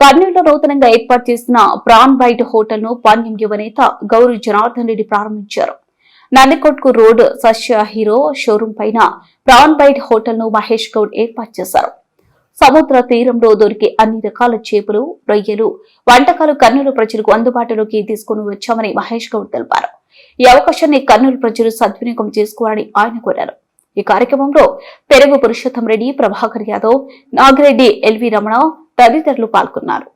కర్నూలులో నూతనంగా ఏర్పాటు చేసిన ప్రాన్ బైట్ హోటల్ ను పాణ్యం యువనేత గౌరీ జనార్దన్ రెడ్డి ప్రారంభించారు. నందికొట్కు రోడ్ సస్య హీరో షోరూం పైన ప్రాన్ బైట్ హోటల్ ను మహేష్ గౌడ్ ఏర్పాటు చేశారు. సముద్ర తీరంలో దొరికే అన్ని రకాల చేపలు, రొయ్యలు వంటకాలు కర్నూలు ప్రజలకు అందుబాటులోకి తీసుకుని వచ్చామని మహేష్ గౌడ్ తెలిపారు. ఈ అవకాశాన్ని కర్నూలు ప్రజలు సద్వినియోగం చేసుకోవాలని ఆయన కోరారు. ఈ కార్యక్రమంలో పెరుగు పురుషోత్తం రెడ్డి, ప్రభాకర్ యాదవ్, నాగిరెడ్డి, ఎల్వి రమణ తదితరులు పాల్గొన్నారు.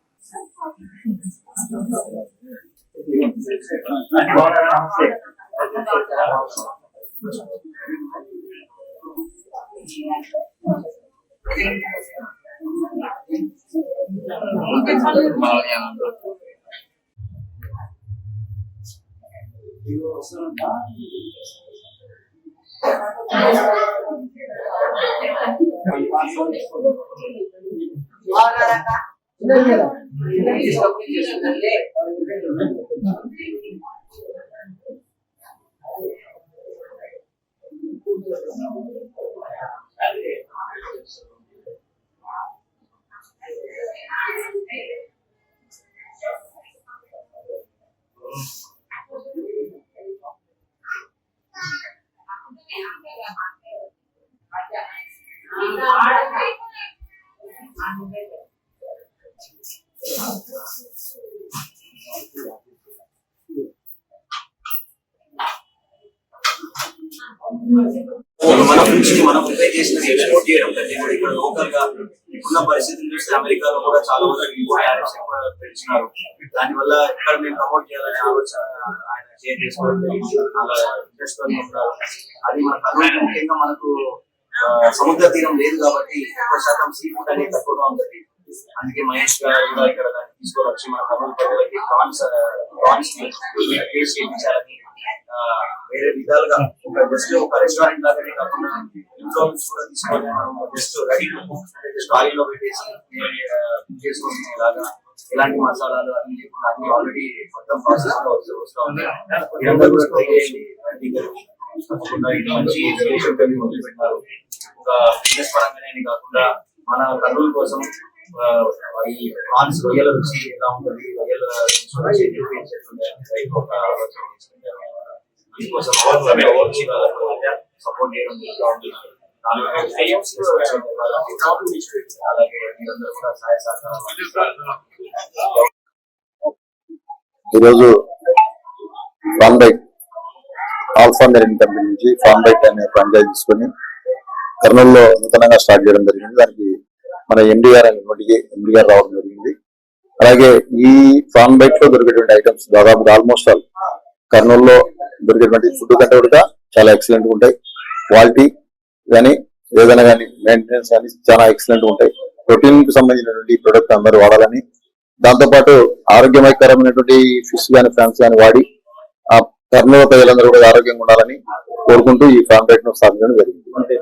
మన నుంచి మనం ప్రిపేర్ చేసిన ఎక్స్పోర్ట్ చేయడం కంటే కూడా ఇక్కడ లోకల్ గా ఇప్పుడున్న పరిస్థితులు చూస్తే అమెరికాలో కూడా చాలా మంది పెంచుతున్నారు. దానివల్ల ఇక్కడ మేము ప్రమోట్ చేయాలనే ఆలోచన ఆయన షేర్ చేసుకోవడం చాలా ఇంట్రెస్ట్ గా ఉన్నారు. అది మన కర్నూలు ముఖ్యంగా మనకు సముద్ర తీరం లేదు కాబట్టి 1% సీ ఫుడ్ అనేది తక్కువగా ఉంటుంది. అందుకే మహేష్ గారు కూడా ఇక్కడ దాన్ని తీసుకొని వచ్చి మన కర్నూలు ప్రజలకి ప్రాన్స్ టేస్ట్ చేయించాలని వేరే విధాలుగా జస్ట్ ఒక రెస్టారెంట్ లాగానే కాకుండా ఇంట్లో నుంచి కూడా తీసుకొని మనం జస్ట్ రెడీ టు కుక్ అంటే జస్ట్ ఆయిల్ లో పెట్టేసి చేసుకొని ఇలాగా ఎలాంటి మసాలాలు అన్ని లేకుండా అన్ని ఆల్రెడీ మొత్తం ప్రాసెస్ లో వస్తూ ఉన్నాయి. ఇదంతా కూడా ట్రై చేయండి. తప్పకుండా ఇది మంచి మొదలు పెట్టారు. ఒక బిజినెస్ పరంగానే కాకుండా మన కర్నూలు కోసం ఈ ప్రాన్స్ రొయ్యల రుచి ఎలా ఉంటుంది, రొయ్యల సపోర్ట్ చేయడం జరుగుతూ ఉంటుంది. ఈరోజు Farm Bite Alpha Marine company నుంచి ఫార్మ్ బైట్ అనే ఫ్రాంచైజ్ తీసుకొని కర్నూలులో నూతనంగా స్టార్ట్ చేయడం జరిగింది. దానికి మన ఎండిఆర్ రావడం జరిగింది. అలాగే ఈ ఫార్మ్ బైట్ లో దొరికేటువంటి ఐటమ్స్ దాదాపుగా ఆల్మోస్ట్ ఆల్ కర్నూలులో దొరికేటువంటి ఫుడ్ కంటే కూడా చాలా ఎక్సలెంట్ ఉంటాయి. క్వాలిటీ కానీ ఏదైనా కానీ మెయింటెనెన్స్ కానీ చాలా ఎక్సలెంట్ ఉంటాయి. ప్రోటీన్ కు సంబంధించినటువంటి ప్రొడక్ట్ అందరూ వాడాలని, దాంతోపాటు ఆరోగ్యకరమైనటువంటి ఫిష్ కానీ ఫ్రాన్స్ కానీ వాడి ఆ కర్నూలు ప్రజలందరూ కూడా ఆరోగ్యంగా ఉండాలని కోరుకుంటూ ఈ ఫార్మ్ బైట్ ను స్థాపించడం జరిగింది.